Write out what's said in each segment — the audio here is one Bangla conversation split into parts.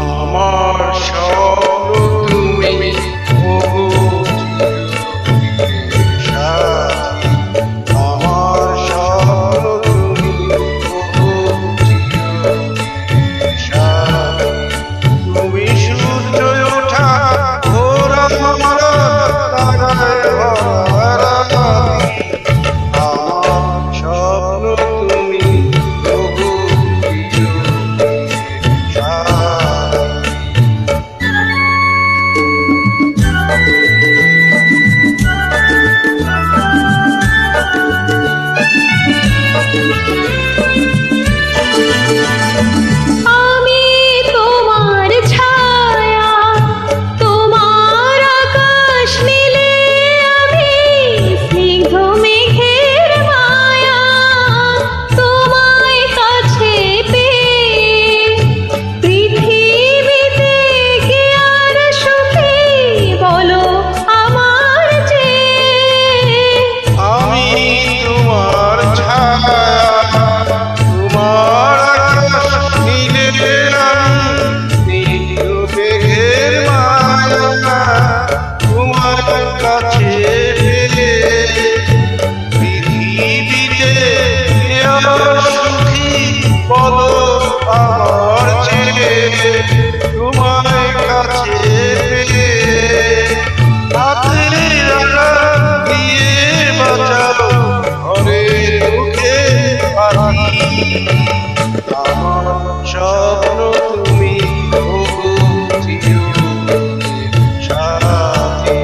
আমার স্বপ্ন তুমি, ওগো সাথী। আমার স্বপ্ন তুমি, ওগো সাথী। তুমি সূর্য ওঠা ভোর আমার তারায় ভরা রাতি। আমার স্বপ্ন তুমি, ওগো স্বপ্ন তুমি, ওগো সাথী।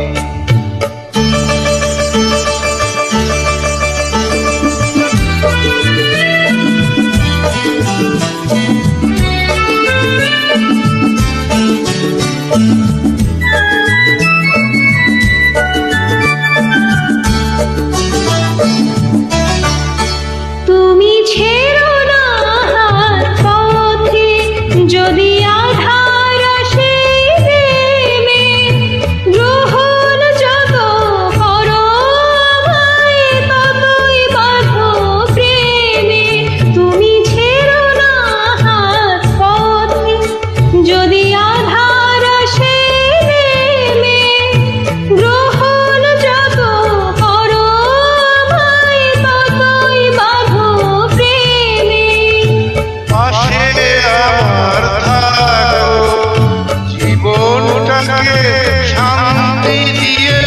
তুমি ছেড়ো না পথে, যদি আধার আসে নেমে, গ্রহণ যত করো আমায় ততই বাঁধো প্রেমে। তুমি ছেড়ো না পথে, যদি আধার আসে নেমে, গ্রহণ যত করো আমায় ততই বাঁধো প্রেমে। পাশে আমার থাকো, জীবনটাকে শান্তি দিয়ে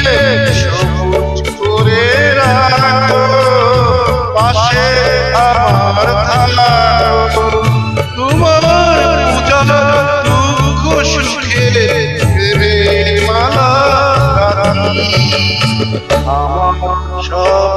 সবুজ করে রাখো। পাশে আমার থাকো, তোমার পূজা দুঃখ সুখে প্রেমের মালা গাঁথি। আমার সব